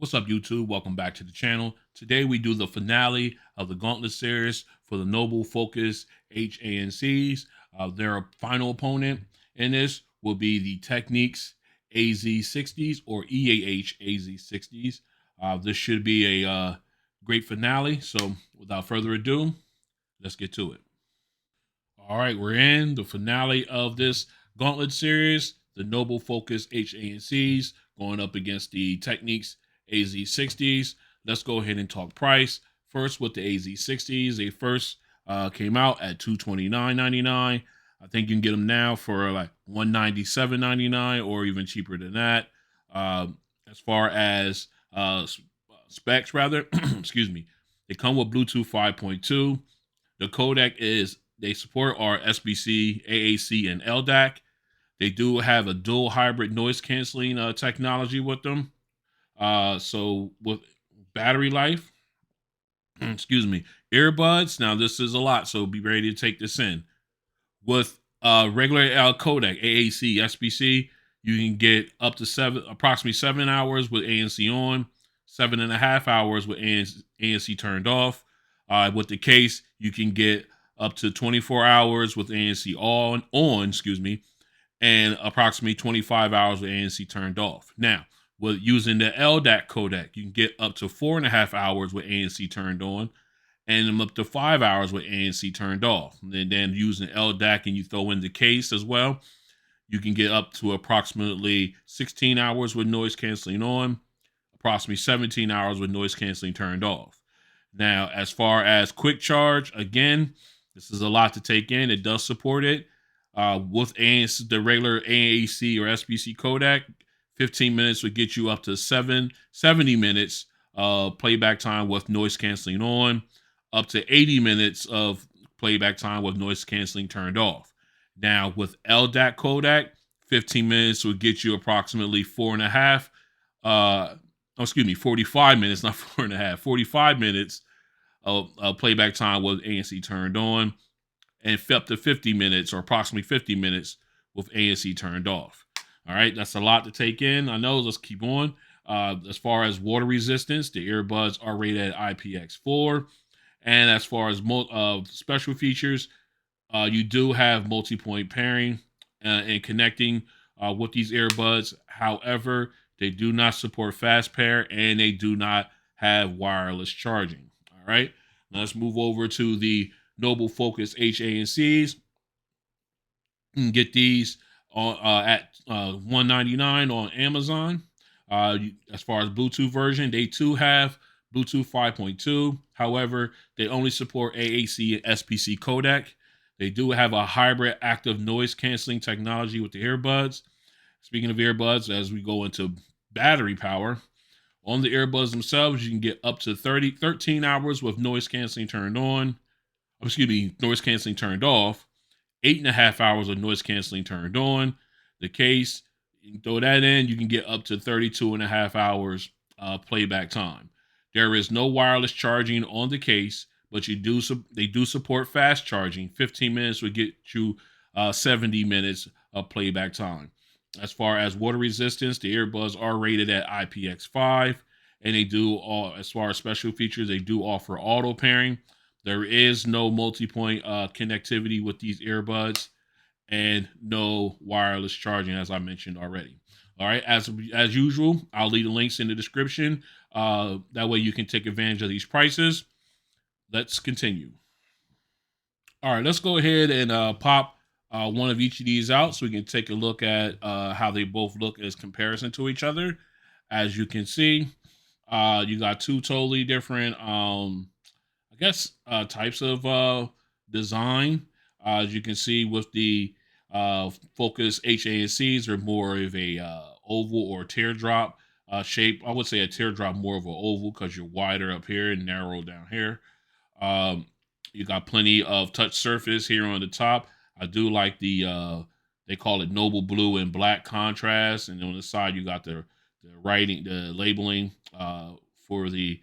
What's up, YouTube? Welcome back to the channel. Today we do the finale of the Gauntlet Series for the Noble FoKus H-ANCs. Their final opponent in this will be the Technics AZ60s or EAH-AZ60s. This should be a great finale. So without further ado, let's get to it. All right, we're in the finale of this Gauntlet Series. The Noble FoKus H-ANCs going up against the Technics AZ60s. Let's go ahead and talk price. First with the AZ60s, they first came out at $229.99. I think you can get them now for like $197.99 or even cheaper than that. As far as specs, rather, excuse me, they come with Bluetooth 5.2. The codec is they support our SBC, AAC, and LDAC. They do have a dual hybrid noise canceling technology with them. So with battery life, excuse me, earbuds. Now this is a lot, so be ready to take this in. With regular codec, AAC, SBC, you can get up to approximately 7 hours with ANC on, 7.5 hours with ANC turned off. With the case, you can get up to 24 hours with ANC on, excuse me, and approximately 25 hours with ANC turned off. Now, with using the LDAC codec, you can get up to 4.5 hours with ANC turned on, and up to 5 hours with ANC turned off. And then using LDAC and you throw in the case as well, you can get up to approximately 16 hours with noise canceling on, approximately 17 hours with noise canceling turned off. Now, as far as quick charge, again, this is a lot to take in. It does support it. With ANC, the regular AAC or SBC codec, 15 minutes would get you up to 70 minutes playback time with noise canceling on, up to 80 minutes of playback time with noise canceling turned off. Now, with LDAC codec, 15 minutes would get you approximately 45 minutes, not 4.5, 45 minutes of playback time with ANC turned on, and up to 50 minutes or approximately 50 minutes with ANC turned off. All right, that's a lot to take in. I know, let's keep on. As far as water resistance, the earbuds are rated at IPX4. And as far as special features, you do have multi-point pairing and connecting with these earbuds. However, they do not support fast pair and they do not have wireless charging. All right, now let's move over to the Noble FoKus H-ANCs. You can get these at $199 on Amazon. As far as Bluetooth version, they too have Bluetooth 5.2. However, they only support AAC and SBC codec. They do have a hybrid active noise canceling technology with the earbuds. Speaking of earbuds, as we go into battery power, on the earbuds themselves, you can get up to 13 hours with noise canceling turned on. Excuse me, noise canceling turned off. 8.5 hours of noise canceling turned on. The case, you can throw that in, you can get up to 32.5 hours playback time. There is no wireless charging on the case, but they do support fast charging. 15 minutes would get you 70 minutes of playback time. As far as water resistance, the earbuds are rated at IPX5, and they do as far as special features, they do offer auto pairing. There is no multi-point connectivity with these earbuds, and no wireless charging, as I mentioned already. All right, as usual, I'll leave the links in the description. That way you can take advantage of these prices. Let's continue. All right, let's go ahead and pop one of each of these out so we can take a look at how they both look as comparison to each other. As you can see, you got two totally different types of design. As you can see with the FoKus H-ANCs, are more of a oval or teardrop shape. I would say a teardrop more of an oval because you're wider up here and narrow down here. You got plenty of touch surface here on the top. I do like the they call it Noble blue and black contrast, and on the side you got the writing, the labeling for the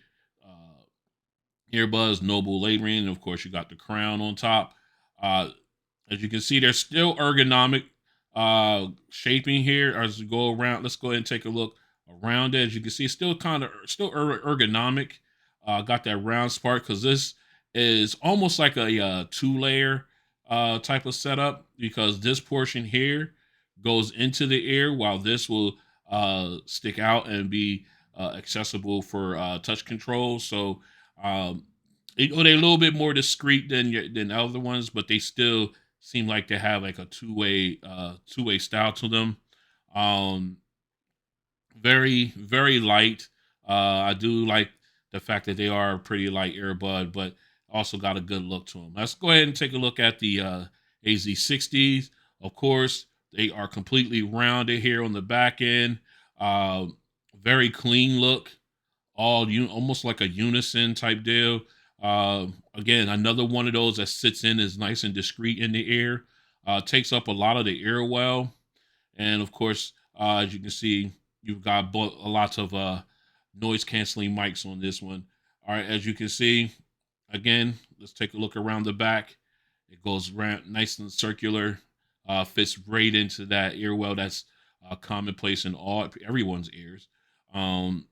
earbuds, Noble labeling, and of course you got the crown on top. As you can see, there's still ergonomic shaping here as we go around. Let's go ahead and take a look around it. As you can see, it's still kind of still ergonomic. Got that round part because this is almost like a two-layer type of setup, because this portion here goes into the ear while this will stick out and be accessible for touch control. So um, they're a little bit more discreet than other ones, but they still seem like they have like a two-way style to them. Um, very light. I do like the fact that they are a pretty light earbud, but also got a good look to them. Let's go ahead and take a look at the AZ60s. Of course, they are completely rounded here on the back end. Uh, Very clean look, almost like a unison type deal. Again, another one of those that sits in is nice and discreet in the ear. Takes up a lot of the ear well, and of course, as you can see, you've got a lots of noise canceling mics on this one. All right, as you can see, again, let's take a look around the back. It goes round, nice and circular, fits right into that ear well that's commonplace in everyone's ears. Um,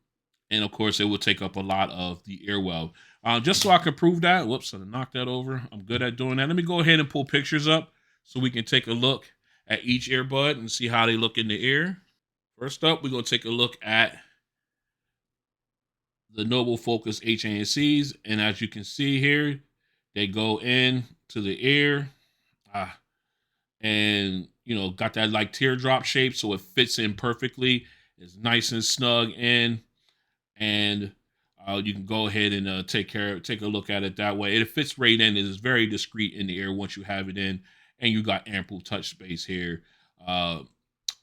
and of course, it will take up a lot of the ear well. Just so I can prove that, whoops, I knocked that over. I'm good at doing that. Let me go ahead and pull pictures up so we can take a look at each earbud and see how they look in the ear. First up, we're going to take a look at the Noble FoKus H-ANCs. And as you can see here, they go in to the ear. And got that like teardrop shape, so it fits in perfectly. It's nice and snug in, and you can go ahead and take a look at it that way. It fits right in. It is very discreet in the ear once you have it in, and you got ample touch space here,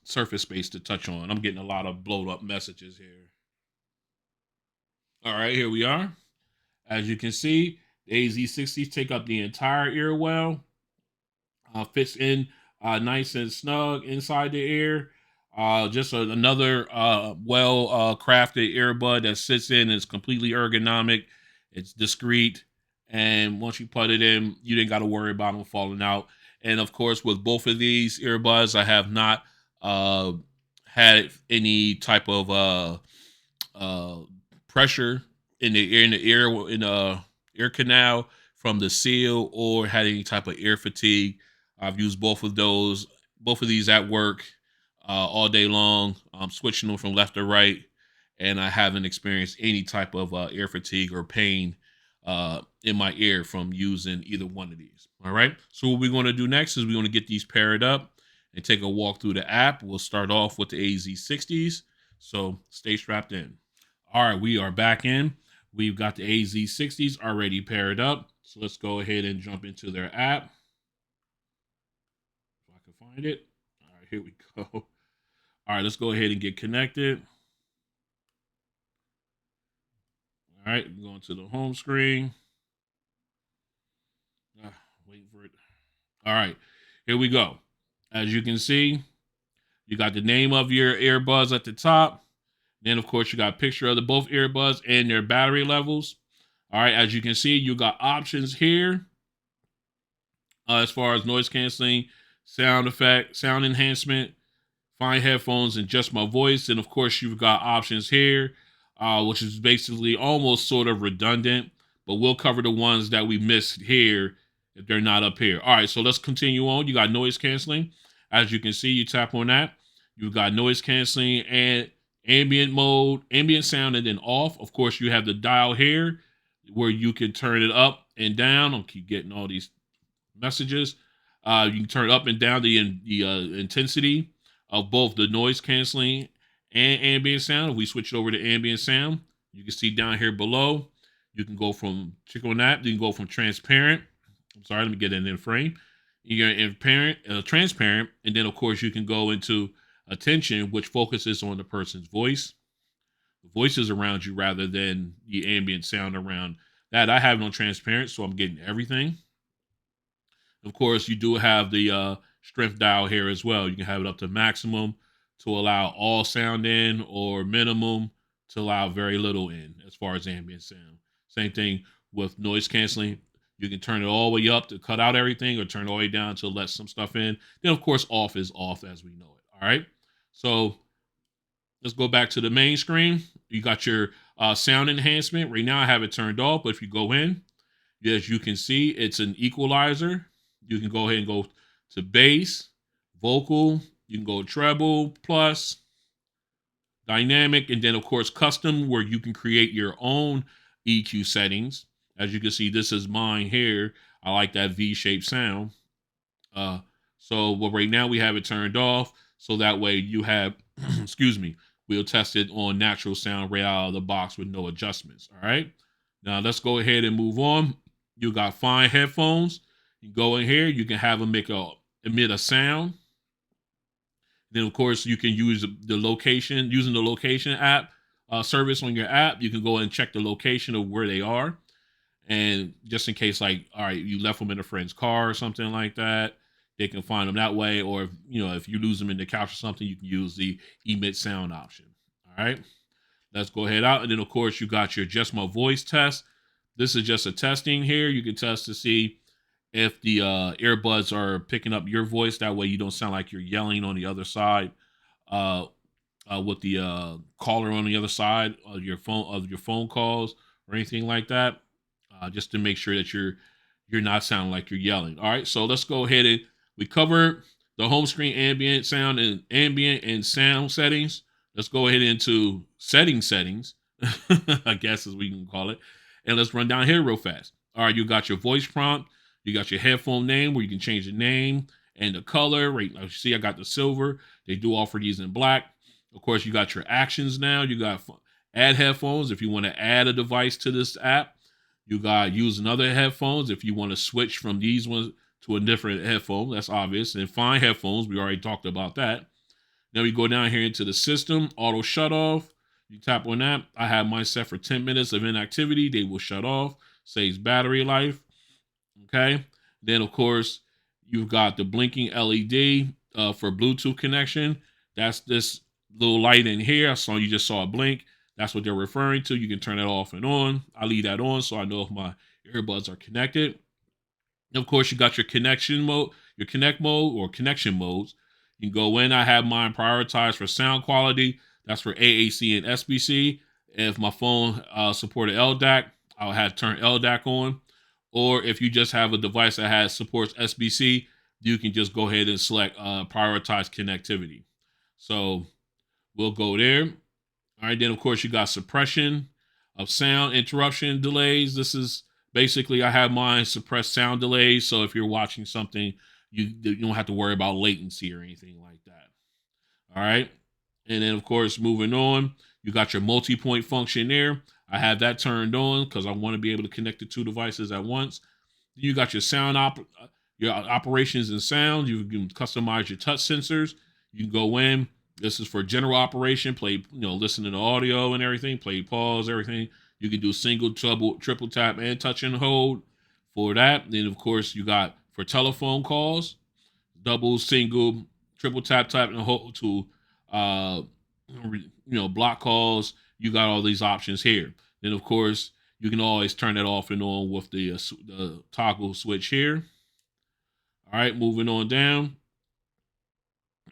surface space to touch on. I'm getting a lot of blowed up messages here. All right, here we are. As you can see, the AZ60s take up the entire ear well. Fits in nice and snug inside the ear. Just another well crafted earbud that sits in. It's completely ergonomic. It's discreet, and once you put it in, you didn't got to worry about them falling out. And of course, with both of these earbuds, I have not had any type of uh, pressure in the ear canal from the seal, or had any type of ear fatigue. I've used both of these at work all day long. I'm switching them from left to right, and I haven't experienced any type of ear fatigue or pain in my ear from using either one of these. All right. So what we're going to do next is we're going to get these paired up and take a walk through the app. We'll start off with the AZ60s. So stay strapped in. All right, we are back in. We've got the AZ60s already paired up. So let's go ahead and jump into their app. If I can find it. All right, here we go. All right, let's go ahead and get connected. All right, going to the home screen. Waiting for it. All right, here we go. As you can see, you got the name of your earbuds at the top. Then, of course, you got a picture of both earbuds and their battery levels. All right, as you can see, you got options here as far as noise canceling, sound effect, sound enhancement, find headphones, and just my voice. And of course, you've got options here, which is basically almost sort of redundant, but we'll cover the ones that we missed here if they're not up here. All right, so let's continue on. You got noise canceling. As you can see, you tap on that. You've got noise canceling and ambient mode, ambient sound, and then off. Of course, you have the dial here where you can turn it up and down. I'll keep getting all these messages. You can turn up and down the intensity of both the noise canceling and ambient sound. If we switch over to ambient sound, you can see down here below, you can go from, click on that, you can go from transparent. I'm sorry, let me get it in frame. You're in transparent, and then of course you can go into attention, which focuses on the person's voice, the voices around you rather than the ambient sound around that. I have no transparent, so I'm getting everything. Of course, you do have the strength dial here as well. You can have it up to maximum to allow all sound in, or minimum to allow very little in as far as ambient sound. Same thing with noise canceling. You can turn it all the way up to cut out everything, or turn it all the way down to let some stuff in. Then, of course, off is off as we know it. All right. So let's go back to the main screen. You got your sound enhancement. Right now I have it turned off, but if you go in, as you can see, it's an equalizer. You can go ahead and go to bass, vocal. You can go treble, plus, dynamic, and then of course custom, where you can create your own EQ settings. As you can see, this is mine here. I like that V-shaped sound. Uh, well, right now we have it turned off, so that way you have, excuse me, we'll test it on natural sound right out of the box with no adjustments. All right. Now let's go ahead and move on. You got fine headphones. You go in here, you can have them emit a sound. Then of course you can use the location, using the location app service on your app. You can go and check the location of where they are, and just in case, like, all right, you left them in a friend's car or something like that, they can find them that way. Or if you lose them in the couch or something, you can use the emit sound option. All right, let's go ahead out, and then of course you got your just my voice test. This is just a testing here. You can test to see if the earbuds are picking up your voice. That way you don't sound like you're yelling on the other side, uh, with the caller on the other side of your phone calls or anything like that. Just to make sure that you're not sounding like you're yelling. All right, so let's go ahead and we covered the home screen ambient and sound settings. Let's go ahead into settings, I guess as we can call it, and let's run down here real fast. All right, you got your voice prompt. You got your headphone name, where you can change the name and the color. Right now, you see I got the silver. They do offer these in black. Of course, you got your actions now. You got add headphones if you want to add a device to this app. You got use another headphones if you want to switch from these ones to a different headphone. That's obvious. And find headphones, we already talked about that. Now we go down here into the system, auto shut off. You tap on that. I have mine set for 10 minutes of inactivity. They will shut off. Saves battery life. Okay. Then of course you've got the blinking LED for Bluetooth connection. That's this little light in here. I saw you just saw a blink. That's what they're referring to. You can turn it off and on. I leave that on so I know if my earbuds are connected. And of course, you got your connection mode, your connect mode or connection modes. You can go in. I have mine prioritized for sound quality. That's for AAC and SBC. If my phone supported LDAC, I'll have turn LDAC on. Or if you just have a device that supports SBC, you can just go ahead and select prioritize connectivity. So we'll go there. All right, then of course you got suppression of sound interruption delays. This is basically I have mine suppress sound delays. So if you're watching something, you don't have to worry about latency or anything like that. All right. And then of course, moving on, you got your multi-point function there. I have that turned on because I want to be able to connect the two devices at once. You got your your operations and sound. You can customize your touch sensors. You can go in. This is for general operation. Play, listen to the audio and everything. Play, pause, everything. You can do single, triple tap, and touch and hold for that. Then of course you got for telephone calls, double, single, triple tap, and hold to block calls. You got all these options here. Then of course you can always turn it off and on with the toggle switch here. All right, moving on down.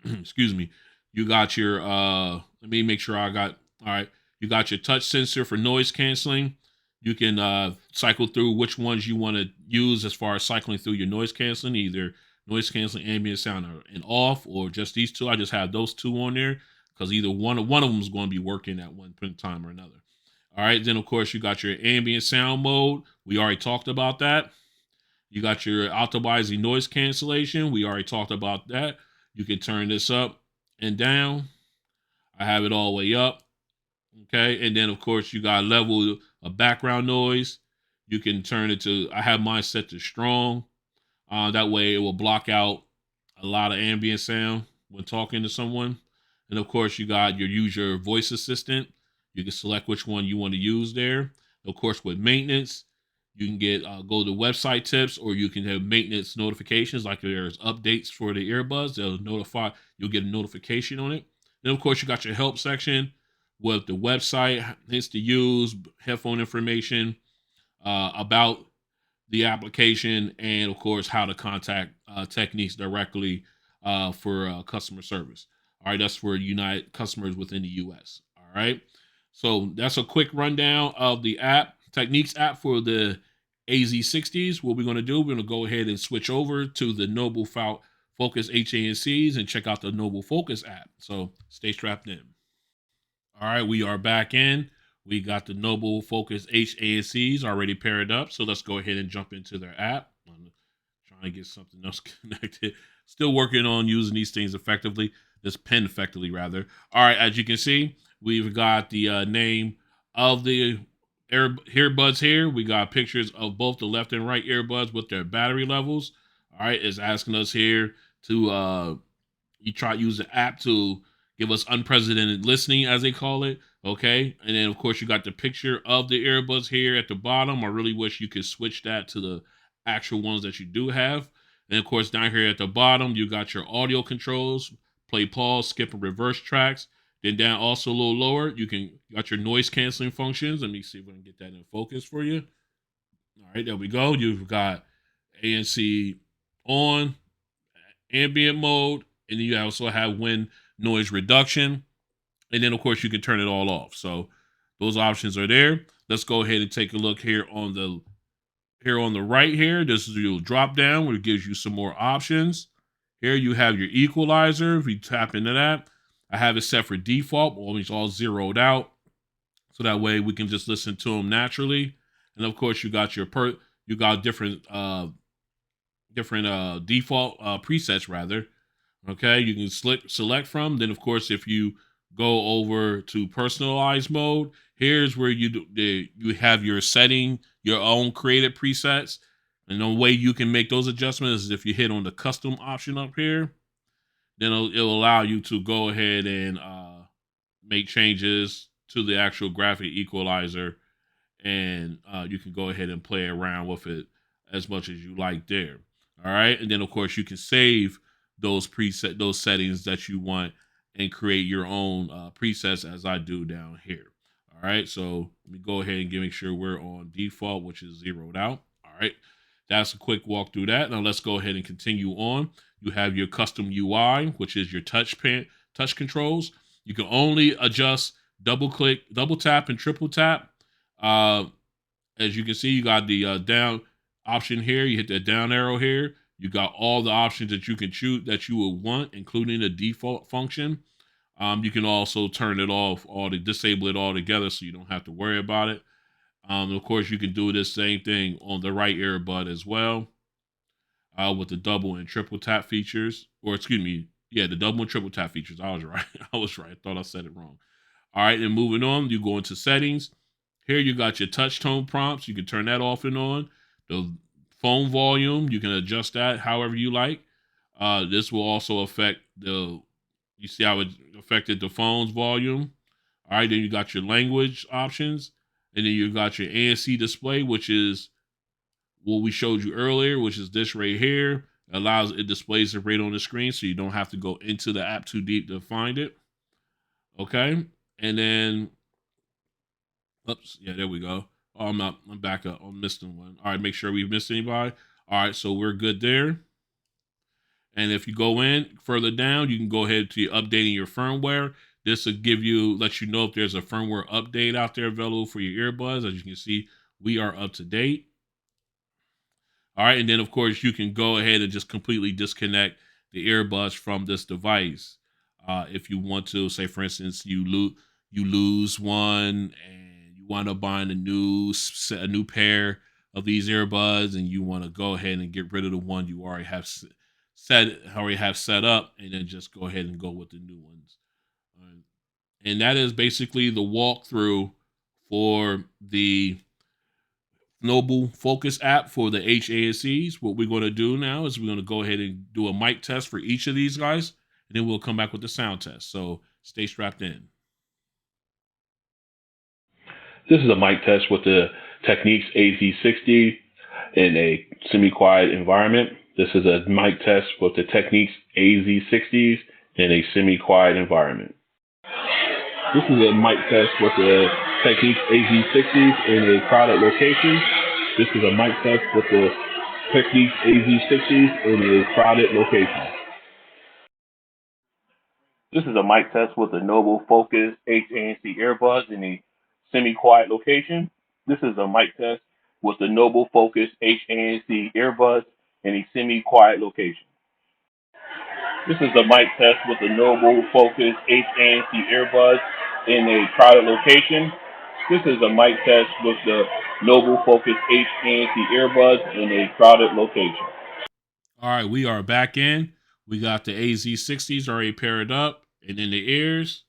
Excuse me. You got your let me make sure I got all right. You got your touch sensor for noise canceling. You can cycle through which ones you want to use as far as cycling through your noise canceling, either noise canceling, ambient sound, and off, or just these two. I just have those two on there because either one of them is going to be working at one point in time or another. All right, then of course you got your ambient sound mode. We already talked about that. You got your optimizing noise cancellation. We already talked about that. You can turn this up and down. I have it all the way up. Okay, and then of course you got level of background noise. You can turn it to, I have mine set to strong. That way it will block out a lot of ambient sound when talking to someone. And of course you got your voice assistant. You can select which one you want to use there. Of course, with maintenance, you can get go to website tips, or you can have maintenance notifications, like there's updates for the earbuds. You'll get a notification on it. Then of course you got your help section with the website, hints to use, headphone information, about the application, and of course how to contact Techniques directly for customer service. All right, that's for United customers within the US. All right. So that's a quick rundown of the app, Techniques app for the AZ60s. What we're going to do, we're going to go ahead and switch over to the Noble FoKus H-ANCs and check out the Noble FoKus app. So stay strapped in. All right, we are back in. We got the Noble FoKus H-ANCs already paired up. So let's go ahead and jump into their app. I'm trying to get something else connected. Still working on using these things effectively. This pen effectively, rather. All right, as you can see, we've got the name of the earbuds here. We got pictures of both the left and right earbuds with their battery levels. All right, it's asking us here to you try to use the app to give us unprecedented listening, as they call it. Okay, and then of course you got the picture of the earbuds here at the bottom. I really wish you could switch that to the actual ones that you do have. And of course down here at the bottom you got your audio controls, play, pause, skip, and reverse tracks. Then down also a little lower you got your noise canceling functions. Let me see if I can get that in focus for you. All right, there we go. You've got ANC on, ambient mode, and then you also have wind noise reduction. And then of course you can turn it all off. So those options are there. Let's go ahead and take a look here on the right here. This is your drop down where it gives you some more options. Here you have your equalizer. If you tap into that, I have it set for default, always all zeroed out. So that way we can just listen to them naturally. And of course you got your different default presets rather. Okay, you can select from. Then of course if you go over to personalized mode, here's where you have your setting, your own created presets. And the way you can make those adjustments is if you hit on the custom option up here, then it'll allow you to go ahead and make changes to the actual graphic equalizer, and you can go ahead and play around with it as much as you like there. All right, and then of course you can save those settings that you want and create your own presets, as I do down here. All right, so let me go ahead and make sure we're on default, which is zeroed out. All right, that's a quick walk through that. Now let's go ahead and continue on. You have your custom UI, which is your touch controls. You can only adjust double tap, and triple tap. As you can see, you got the down option here. You hit that down arrow here. You got all the options that you can choose that you would want, including the default function. You can also turn it off disable it altogether so you don't have to worry about it. Of course, you can do this same thing on the right earbud as well with the double and triple tap features. Or excuse me, yeah, the double and triple tap features. I was right. I was right. I thought I said it wrong. All right, and moving on, you go into settings. Here you got your touch tone prompts. You can turn that off and on. The phone volume, you can adjust that however you like. This will also affect you see how it affected the phone's volume. All right, then you got your language options. And then you got your ANC display, which is what we showed you earlier, which is this right here. It displays it right on the screen, so you don't have to go into the app too deep to find it. Okay, and then, oops, yeah, there we go. Oh, I'm back up. I'm missing one. All right, make sure we've missed anybody. All right, so we're good there. And if you go in further down, you can go ahead to updating your firmware. This will let you know if there's a firmware update out there available for your earbuds. As you can see, we are up to date. All right, and then of course you can go ahead and just completely disconnect the earbuds from this device. If you want to, say for instance, you lose one and you wind up buying a new pair of these earbuds, and you want to go ahead and get rid of the one you already have set up, and then just go ahead and go with the new ones. And that is basically the walkthrough for the Noble FoKus app for the H-ANCs. What we're going to do now is we're going to go ahead and do a mic test for each of these guys, and then we'll come back with the sound test. So stay strapped in. This is a mic test with the Technics EAH-AZ60 in a semi-quiet environment. This is a mic test with the Technics EAH-AZ60s in a semi-quiet environment. This is a mic test with the Technics EAH-AZ60s in a crowded location. This is a mic test with the Technics EAH-AZ60s in a crowded location. This is a mic test with the Noble FoKus H-ANC earbuds in a semi-quiet location. This is a mic test with the Noble FoKus H-ANC earbuds in a semi-quiet location. This is a mic test with the Noble FoKus H-ANC earbuds in a crowded location. This is a mic test with the Noble FoKus H-ANC earbuds in a crowded location. All right, we are back in. We got the AZ60s already paired up and in the ears.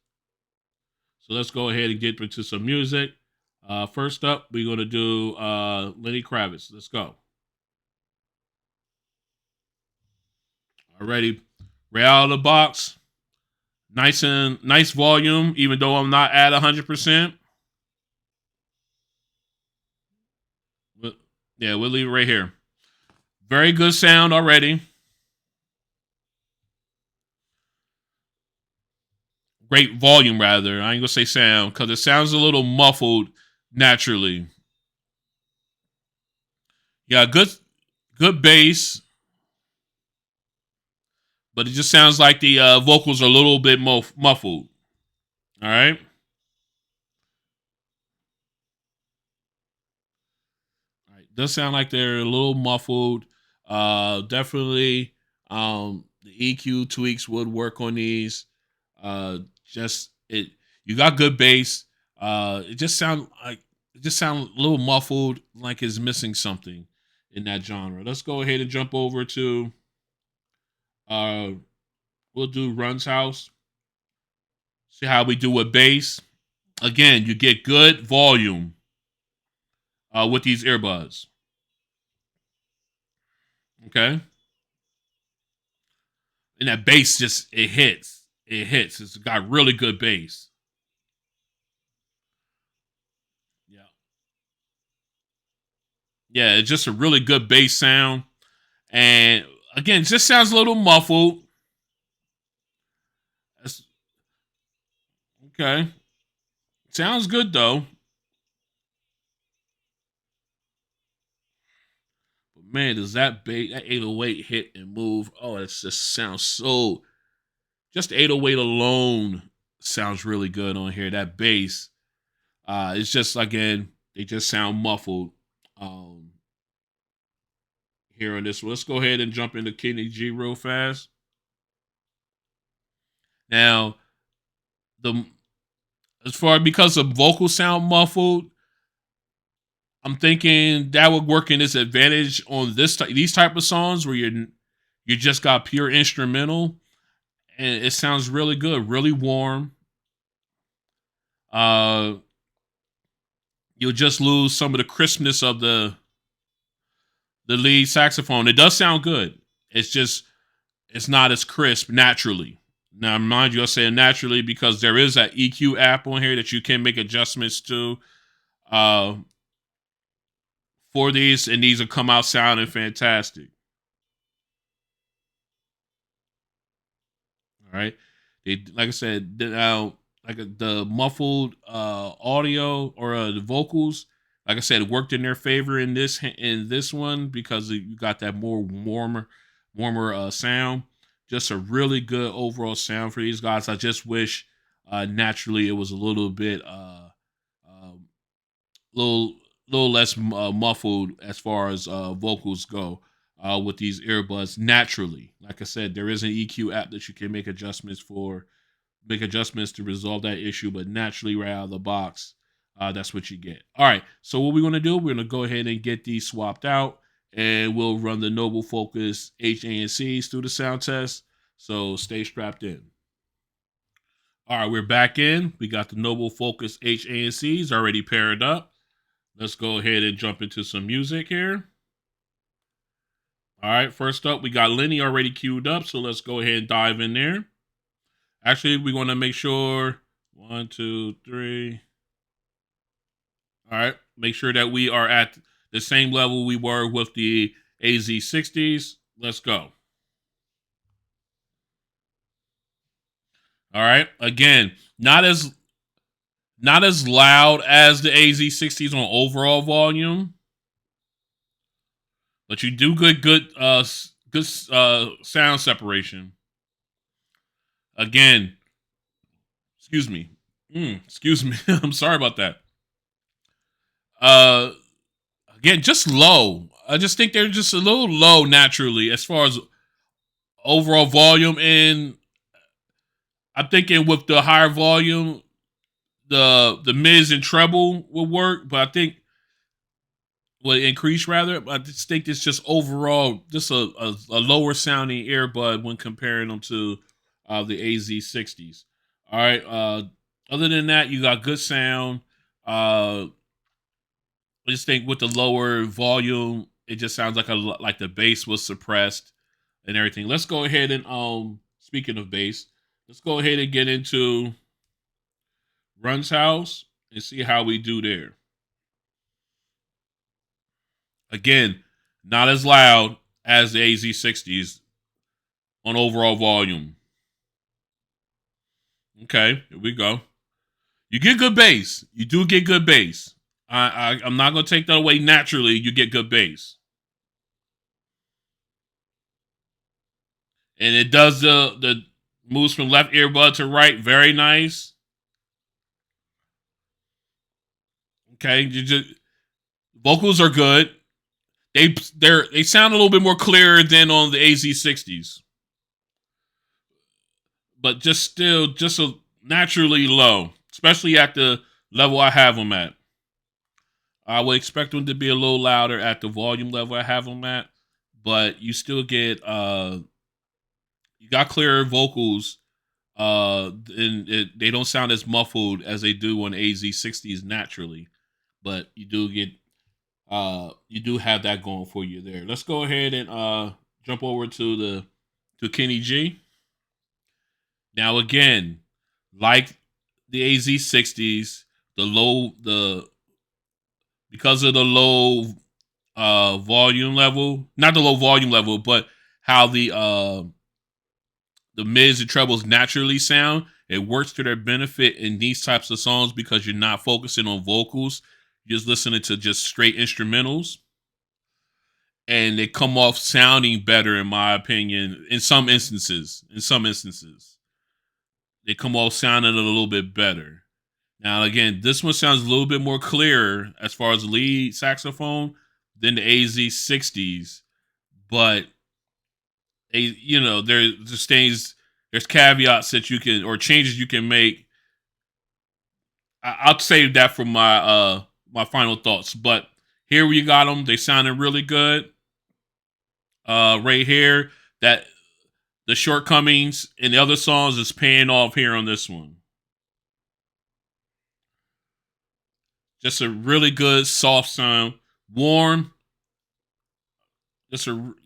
So let's go ahead and get into some music. First up, we're going to do Lenny Kravitz. Let's go. Already, right out of the box. Nice volume, even though I'm not at 100%. But yeah, we'll leave it right here. Very good sound already. Great volume, rather. I ain't gonna say sound because it sounds a little muffled naturally. Yeah, good bass, but it just sounds like the vocals are a little bit muffled. All right. All right. Does sound like they're a little muffled. Definitely, the EQ tweaks would work on these. Just it. You got good bass. It just sound a little muffled, like it's missing something in that genre. Let's go ahead and jump over to. Uh, we'll do Run's house. See how we do with bass. Again, you get good volume with these earbuds. Okay, and that bass just it hits. It hits. It's got really good bass. Yeah, yeah. It's just a really good bass sound, and again, it just sounds a little muffled. That's, okay, sounds good though. But man, does that 808 hit and move? Oh, it just sounds so. Just 808 alone sounds really good on here. That bass, it's just again, they just sound muffled. Um, Here on this one, let's go ahead and jump into Kenny G real fast. Now, the as far because the vocals sound muffled, I'm thinking that would work in its advantage on these type of songs where you just got pure instrumental and it sounds really good, really warm. Uh, you'll just lose some of the crispness of the lead saxophone. It does sound good. It's just it's not as crisp naturally. Now, mind you, I say naturally because there is that EQ app on here that you can make adjustments to uh, for these, and these will come out sounding fantastic. All right, like I said, now the muffled audio or the vocals, like I said, it worked in their favor in this one because you got that more warmer sound. Just a really good overall sound for these guys. I just wish naturally it was a little bit little little less muffled as far as vocals go with these earbuds naturally. Like I said, there is an EQ app that you can make adjustments to resolve that issue, but naturally right out of the box, that's what you get. All right, so what we're going to do, we're going to go ahead and get these swapped out, and we'll run the Noble FoKus H-ANCs through the sound test. So stay strapped in. All right, we're back in. We got the Noble FoKus H-ANCs already paired up. Let's go ahead and jump into some music here. All right, first up, we got Lenny already queued up, so let's go ahead and dive in there. Actually, we want to make sure 1, 2, 3. All right, make sure that we are at the same level we were with the AZ60s. Let's go. All right, again, not as loud as the AZ60s on overall volume, but you do good sound separation. Again, Excuse me. Excuse me. I'm sorry about that. Uh, Again, just low. I just think they're just a little low naturally as far as overall volume, and I'm thinking with the higher volume, the mids and treble will work, but I think will increase rather. I just think it's just overall just a lower sounding earbud when comparing them to the AZ60s. All right. Other than that, you got good sound. I just think with the lower volume, it just sounds like the bass was suppressed and everything. Let's go ahead and speaking of bass, let's go ahead and get into Run's house and see how we do there. Again, not as loud as the AZ60s on overall volume. Okay, here we go. You get good bass. You do get good bass. I'm not gonna take that away. Naturally, you get good bass, and it does the moves from left earbud to right. Very nice. Okay, you just vocals are good. They sound a little bit more clearer than on the AZ60s, but just still just a naturally low, especially at the level I have them at. I would expect them to be a little louder at the volume level I have them at, but you still get you got clearer vocals, and they don't sound as muffled as they do on AZ60s naturally, but you do have that going for you there. Let's go ahead and jump over to Kenny G. Now again, like the AZ60s, the because of the low volume level, not the low volume level, but how the mids and trebles naturally sound, it works to their benefit in these types of songs because you're not focusing on vocals, you're just listening to just straight instrumentals, and they come off sounding better in my opinion in some instances. They come off sounding a little bit better. Now, again, this one sounds a little bit more clear as far as lead saxophone than the AZ60s, but there's things, there's caveats that you can or changes you can make. I'll save that for my final thoughts. But here we got them. They sounded really good. Right here, that the shortcomings in the other songs is paying off here on this one. Just a really good soft sound, warm.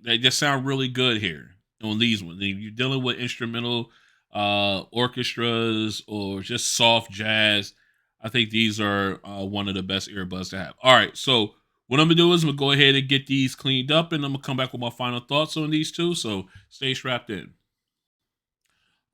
They just sound really good here on these ones. If you're dealing with instrumental orchestras or just soft jazz, I think these are one of the best earbuds to have. All right, so what I'm gonna do is I'm gonna go ahead and get these cleaned up, and I'm gonna come back with my final thoughts on these two. So stay strapped in.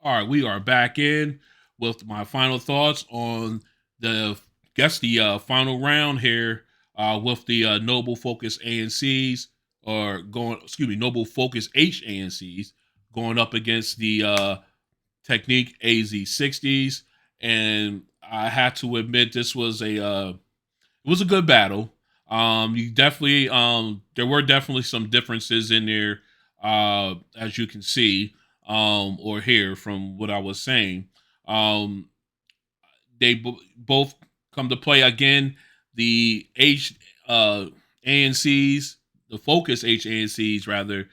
All right, we are back in with my final thoughts on the final round here with the Noble FoKus ANCs Noble FoKus H-ANCs going up against the Technics EAH-AZ60s, and I had to admit this was it was a good battle. You definitely there were definitely some differences in there, as you can see or hear from what I was saying. Um, both come to play again. The ANCs, the FoKus H-ANCs rather,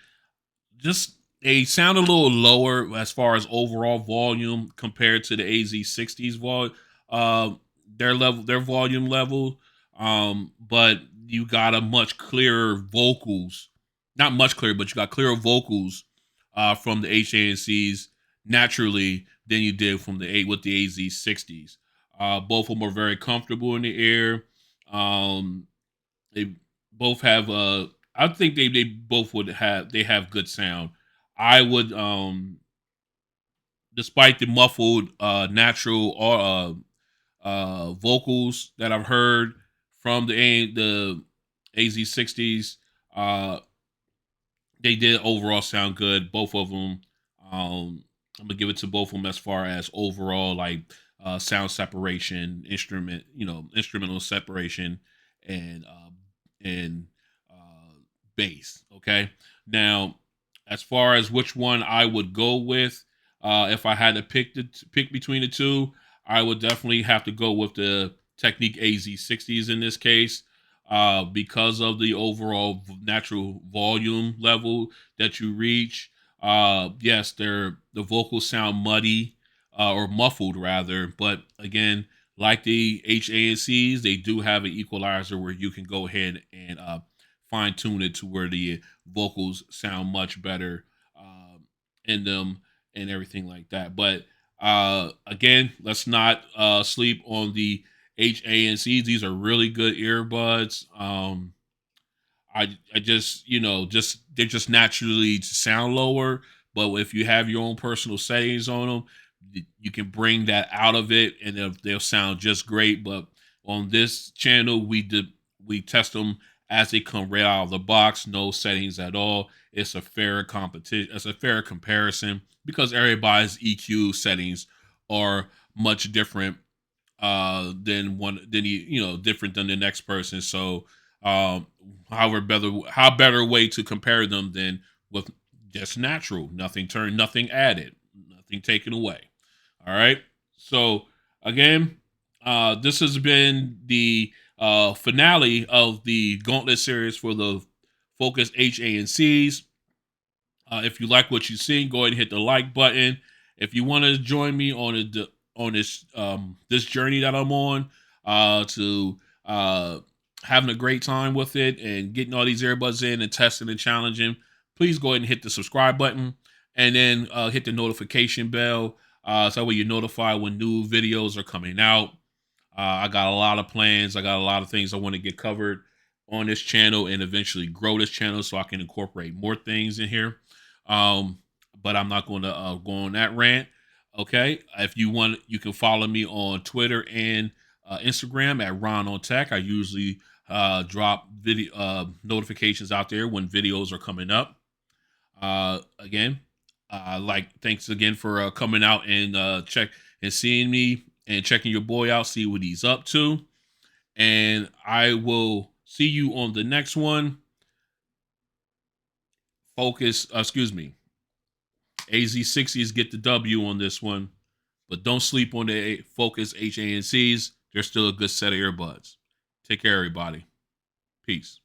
just they sound a little lower as far as overall volume compared to the AZ60s their volume level. But you got a much clearer vocals, not much clearer, but you got clearer vocals from the H-ANCs naturally than you did from the AZ60s. Both of them are very comfortable in the air. They both have I think they both they have good sound. I would despite the muffled natural or vocals that I've heard from the AZ60s, they did overall sound good. Both of them. I'm gonna give it to both of them as far as overall like sound separation, instrumental separation, and and bass. Okay, now as far as which one I would go with, if I had to pick between the two, I would definitely have to go with the Technics AZ60s in this case, because of the overall natural volume level that you reach. Yes, the vocals sound muddy, or muffled rather, but again, like the H-ANCs, they do have an equalizer where you can go ahead and fine tune it to where the vocals sound much better in them and everything like that. But again, let's not sleep on the H-ANCs. These are really good earbuds. I just just they're just naturally sound lower, but if you have your own personal settings on them, you can bring that out of it, and they'll sound just great. But on this channel, we test them as they come right out of the box, no settings at all. It's a fair competition. It's a fair comparison because everybody's EQ settings are much different different than the next person. So how better way to compare them than with just natural, nothing turned, nothing added, nothing taken away. All right, so again, this has been the finale of the Gauntlet series for the FoKus H-ANCs. If you like what you see, go ahead and hit the like button. If you want to join me on this journey that I'm on, to having a great time with it and getting all these earbuds in and testing and challenging, please go ahead and hit the subscribe button, and then hit the notification bell, so that way you're notified when new videos are coming out. I got a lot of plans. I got a lot of things I want to get covered on this channel and eventually grow this channel so I can incorporate more things in here. Um, but I'm not going to go on that rant. Okay. If you want, you can follow me on Twitter and Instagram at Ron on Tech. I usually drop video notifications out there when videos are coming up. Again, thanks again for coming out and check and seeing me and checking your boy out, see what he's up to. And I will see you on the next one. Excuse me. AZ60s get the W on this one, but don't sleep on the FoKus H-ANCs. They're still a good set of earbuds. Take care, everybody. Peace.